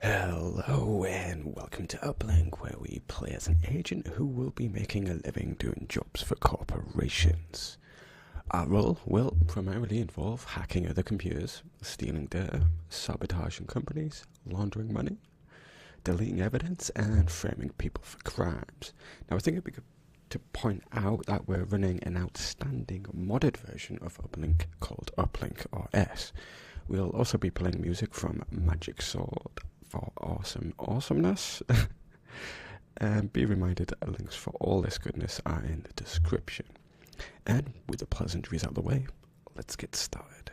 Hello and welcome to Uplink, where we play as an agent who will be making a living doing jobs for corporations. Our role will primarily involve hacking other computers, stealing data, sabotaging companies, laundering money, deleting evidence, and framing people for crimes. Now I think it'd be good to point out that we're running an outstanding modded version of Uplink called UplinkOS. We'll also be playing music from Magic Sword for awesome awesomeness. And be reminded that links for all this goodness are in the description. And with the pleasantries out of the way, let's get started.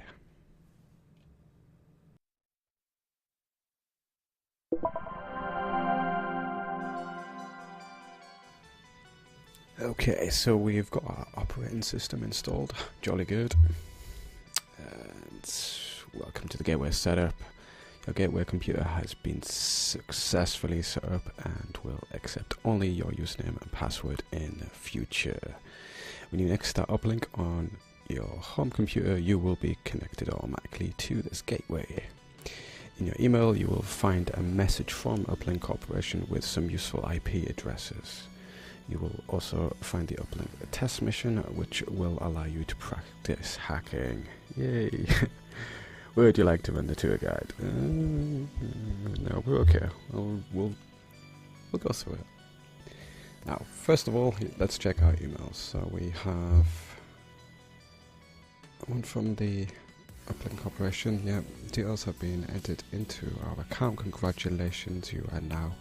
Okay, so we've got our operating system installed. Jolly good. And welcome to the gateway setup. Your gateway computer has been successfully set up and will accept only your username and password in the future. When you next start Uplink on your home computer, you will be connected automatically to this gateway. In your email, you will find a message from Uplink Corporation with some useful IP addresses. You will also find the Uplink test mission, which will allow you to practice hacking. Yay! Would you like to run the tour guide? No, we're okay. We'll go through it. Now, first of all, let's check our emails. So we have one from the Uplink Corporation. Yeah, details have been entered into our account. Congratulations, you are now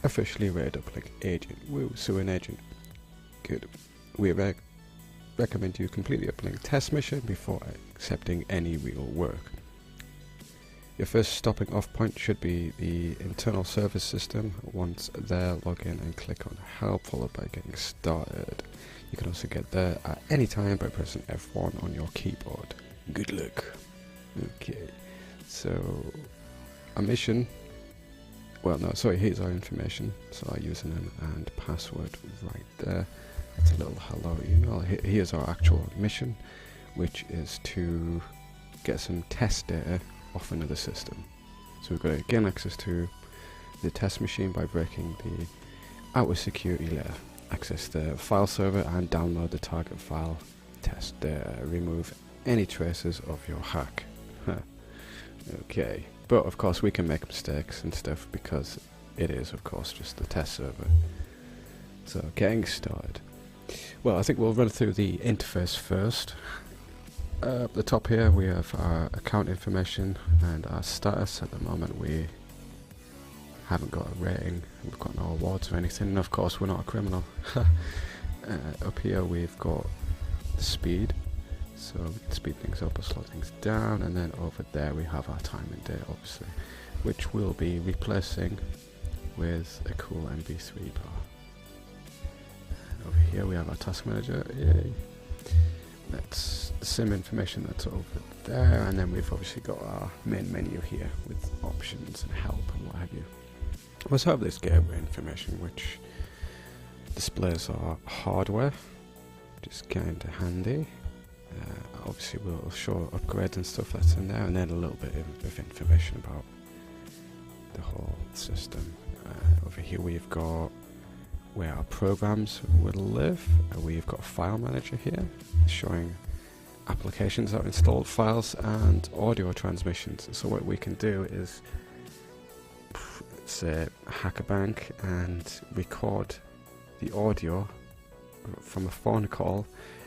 officially rated Uplink agent. Woo, so an agent. Good. We recommend you complete the Uplink test mission before accepting any real work. Your first stopping off point should be the internal service system. Once there, log in and click on help, followed by getting started. You can also get there at any time by pressing F1 on your keyboard. Good luck. Okay, so our mission, well no, sorry, here's our information. So our username and password right there. It's a little hello email. Here's our actual mission, which is to get some test data off another system. So we've got to gain access to the test machine by breaking the outer security layer. Access the file server and download the target file test data. Remove any traces of your hack. Okay, but of course we can make mistakes and stuff because it is of course just the test server. So getting started. Well, I think we'll run through the interface first. Up the top here we have our account information and our status. At the moment we haven't got a rating, we've got no awards or anything, and of course we're not a criminal. Up here we've got the speed, so we can speed things up or slow things down, and then over there we have our time and date obviously, which we'll be replacing with a cool MP3 bar. Over here we have our task manager. Yay. That's the same information that's over there, and then we've obviously got our main menu here with options and help and what have you. We also have this gateway information which displays our hardware, which is kind of handy. Obviously we'll show upgrades and stuff that's in there, and then a little bit of information about the whole system. Over here we've got where our programs will live. We've got a file manager here showing applications that are installed, files and audio transmissions. So what we can do is say hack a bank and record the audio from a phone call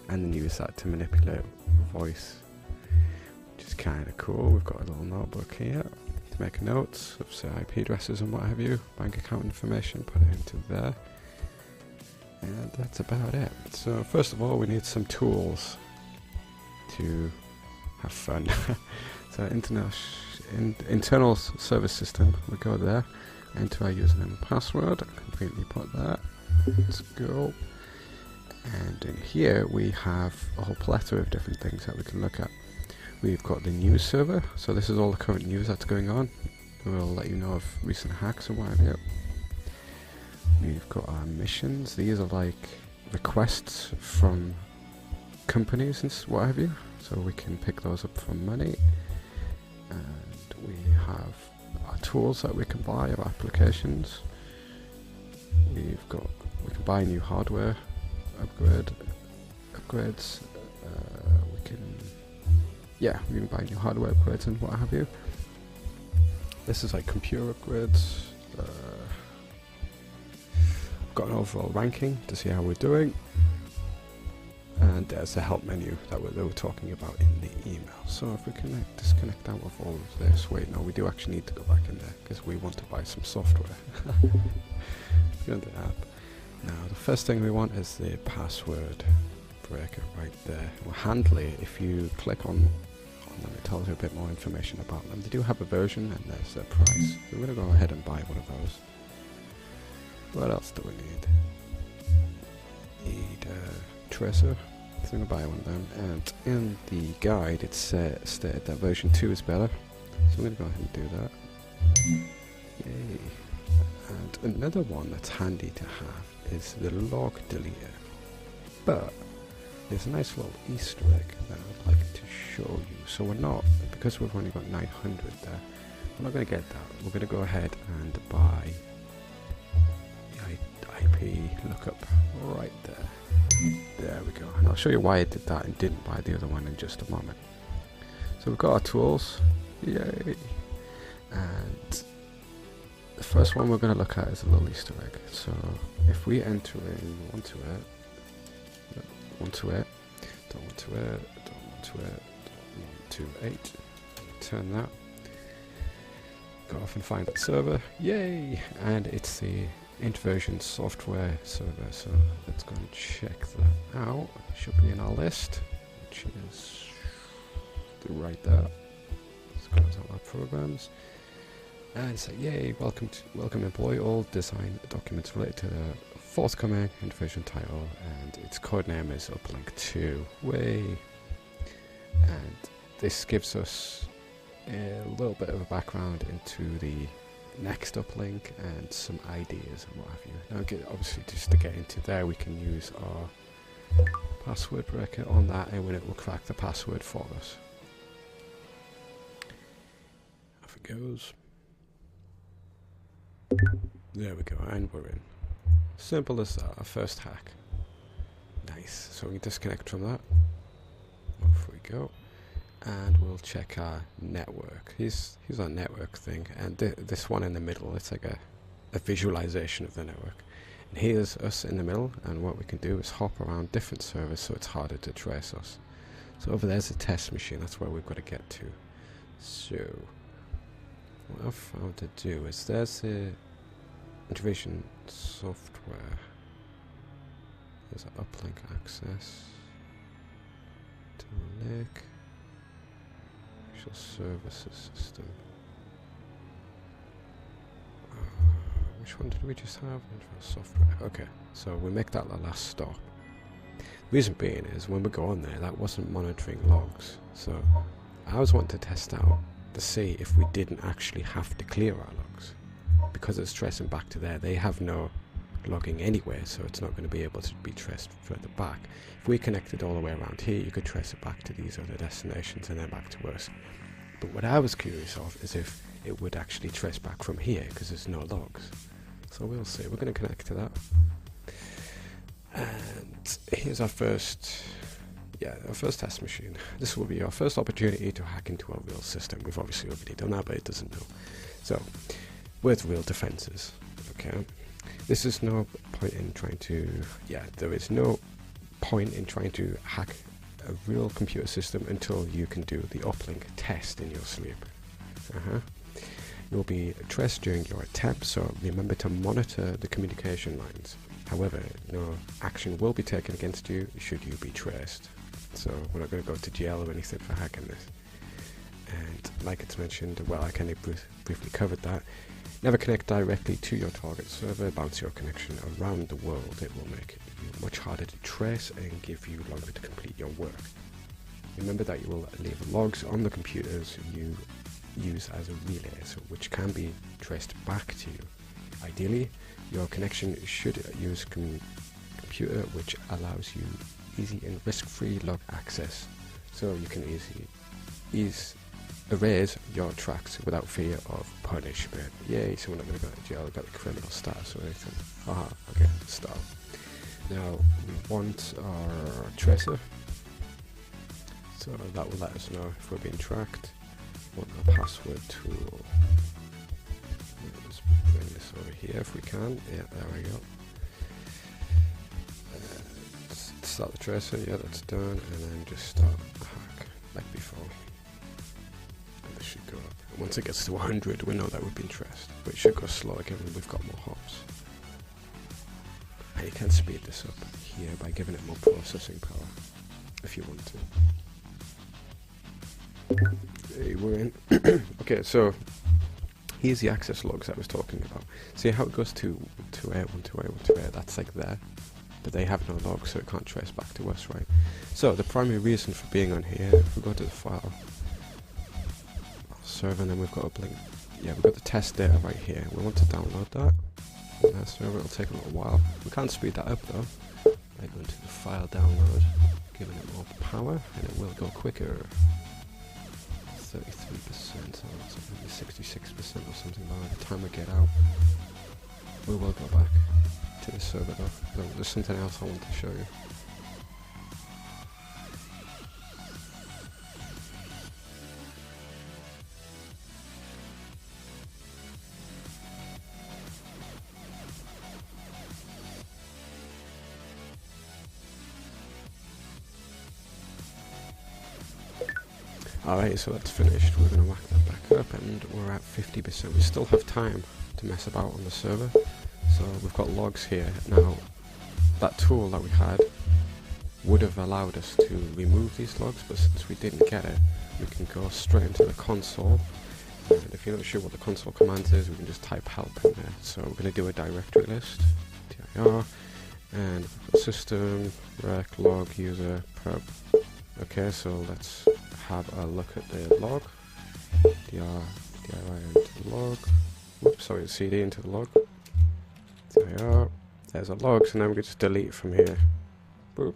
and then use that to manipulate voice, which is kind of cool. We've got a little notebook here to make notes of say IP addresses and what have you, bank account information, put it into there. And that's about it. So first of all we need some tools to have fun. So internal service system, we go there, enter our username and password, completely put that, let's go. And in here we have a whole plethora of different things that we can look at. We've got the news server, so this is all the current news that's going on. We'll let you know of recent hacks and what have you. We've got our missions. These are like requests from companies and what have you, so we can pick those up for money. And we have our tools that we can buy, or applications. We can buy new hardware, upgrades. We can buy new hardware upgrades and what have you. This is like computer upgrades. Got an overall ranking to see how we're doing. And there's the help menu that they were talking about in the email. So if we can disconnect out of all of this, wait, no, we do actually need to go back in there because we want to buy some software. Gonna do that. Now, the first thing we want is the password breaker right there. Well, Handley, if you click on them, it tells you a bit more information about them. They do have a version and there's their price. So we're going to go ahead and buy one of those. What else do we need? Need a tracer. So I'm going to buy one of them. And in the guide it stated that version 2 is better. So I'm going to go ahead and do that. Yay. And another one that's handy to have is the log deleter. But there's a nice little Easter egg that I'd like to show you. So we're not, because we've only got 900 there, we're not going to get that. We're going to go ahead and buy the IP lookup right there. There we go. And I'll show you why I did that and didn't buy the other one in just a moment. So we've got our tools. Yay! And the first one we're going to look at is a little Easter egg. So if we enter in onto it, turn that, go off and find the server, yay, and it's the Introversion software server, so let's go and check that out. Should be in our list, which is right there. Let's close all our programs. And say, yay, welcome employee, all design documents related to the forthcoming Introversion title, and its codename is Uplink 2. Way. And this gives us a little bit of a background into the next uplink and some ideas and what have you. Now, obviously, just to get into there, we can use our password breaker on that, and when it will crack the password for us. Off it goes. There we go, and we're in. Simple as that, our first hack. Nice, so we can disconnect from that. Off we go. And we'll check our network. Here's our network thing, and this one in the middle, it's like a visualization of the network. And here's us in the middle, and what we can do is hop around different servers so it's harder to trace us. So over there's a test machine, that's where we've got to get to. So what I've found to do is there's the Introversion software. There's an uplink access to link actual services system. Which one did we just have? Software. Okay, so we make that the last stop. Reason being is when we go on there, that wasn't monitoring logs. So I was wanting to test out to see if we didn't actually have to clear our logs. Because it's tracing back to there, they have no logging anywhere, so it's not going to be able to be traced further back. If we connected all the way around here, you could trace it back to these other destinations and then back to us. But what I was curious of is if it would actually trace back from here, because there's no logs. So we'll see. We're going to connect to that. And here's our first test machine. This will be our first opportunity to hack into a real system. We've obviously already done that, but it doesn't know. So, with real defenses, okay? This is no point in trying to, there is no point in trying to hack a real computer system until you can do the uplink test in your sleep. You'll be traced during your attempt, so remember to monitor the communication lines. However, no action will be taken against you should you be traced. So we're not going to go to jail or anything for hacking this. And like it's mentioned, well, I kind of briefly covered that. Never connect directly to your target server. Bounce your connection around the world. It will make you much harder to trace and give you longer to complete your work. Remember that you will leave logs on the computers you use as a relay, which can be traced back to you. Ideally, your connection should use computer which allows you easy and risk-free log access, so you can erase your tracks without fear of punishment. Yay, so we're not going to go to jail, get the criminal status or anything. Aha, okay, stop. Now, we want our tracer, so that will let us know if we're being tracked. We want our password tool. Let's bring this over here if we can. Yeah, there we go. Start the tracer, yeah, that's done, and then just start a hack like before. And this should go up. And once it gets to 100, we know that we've been traced, but it should go slower given we've got more hops. And you can speed this up here by giving it more processing power if you want to. Hey, we're in. Okay, so here's the access logs I was talking about. See how it goes to 128, that's like there. But they have no logs, so it can't trace back to us, right? So the primary reason for being on here, if we go to the file server, and then we've got Uplink, yeah, we've got the test data right here. We want to download that on our server. It'll take a little while. We can't speed that up though by going to the file download, giving it more power, and it will go quicker. 33%, so maybe 66% or something. By the time we get out, we will go back to the server though. There's something else I want to show you. Alright, so that's finished. We're going to whack that back up and we're at 50%. We still have time to mess about on the server. So we've got logs here. Now, that tool that we had would have allowed us to remove these logs, but since we didn't get it, we can go straight into the console. And if you're not sure what the console commands is, we can just type help in there. So we're going to do a directory list, dir, and system, rec, log, user, pub. Okay, so let's have a look at the log. dir into the log. Whoops, sorry, cd into the log. There, there's a log, so now we can just delete from here. Boop.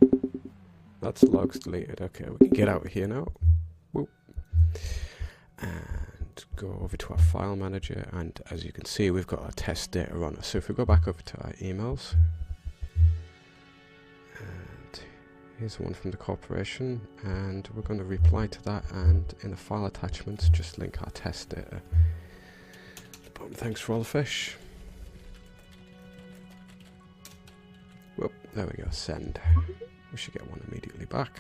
That's logs deleted. Okay, we can get out of here now. Boop. And go over to our file manager, and as you can see, we've got our test data on us. So if we go back over to our emails, and here's one from the corporation, and we're going to reply to that, and in the file attachments, just link our test data. Boom, thanks for all the fish. Whoop, there we go, send. We should get one immediately back.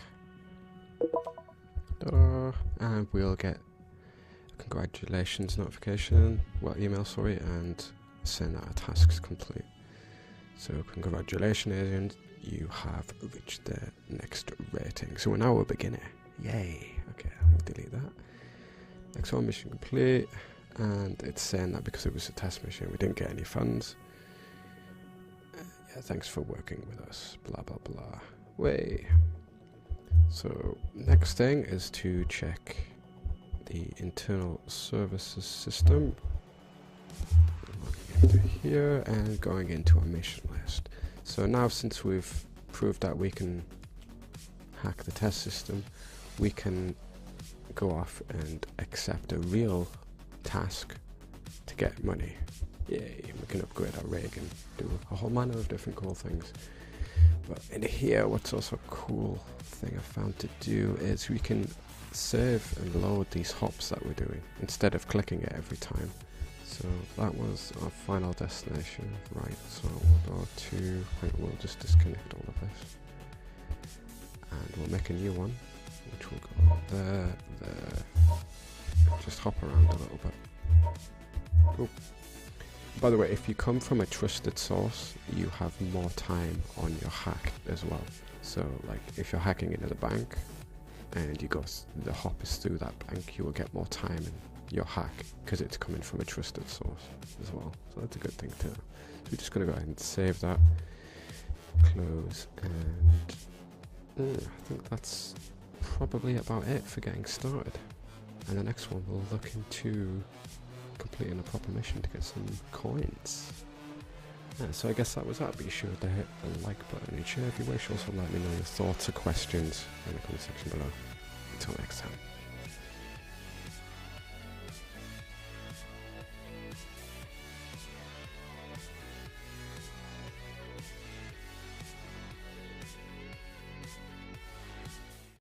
And we'll get a congratulations notification, well, email, sorry, and send our tasks complete. So congratulations, agent, you have reached the next rating. So we're now a beginner. Yay. Okay, I'll delete that. Next one, mission complete. And it's saying that because it was a test mission, we didn't get any funds. Yeah, thanks for working with us, blah blah blah. Way. So next thing is to check the internal services system. Logging into here and going into our mission list. So now, since we've proved that we can hack the test system, we can go off and accept a real task to get money. Yay, we can upgrade our rig and do a whole manner of different cool things. But in here, what's also a cool thing I found to do is we can save and load these hops that we're doing instead of clicking it every time. So that was our final destination, right? So we'll go to, we'll just disconnect all of this, and we'll make a new one, which will go there, just hop around a little bit. Oh. By the way, if you come from a trusted source, you have more time on your hack as well. So like if you're hacking into the bank and you go, the hop is through that bank, you will get more time in your hack because it's coming from a trusted source as well. So that's a good thing too. So we're just going to go ahead and save that, close, and I think that's probably about it for getting started. And the next one we'll look into completing a proper mission to get some coins. Yeah, so I guess that was that. Be sure to hit the like button and share if you wish. Also let me know your thoughts or questions in the comment section below. Until next time.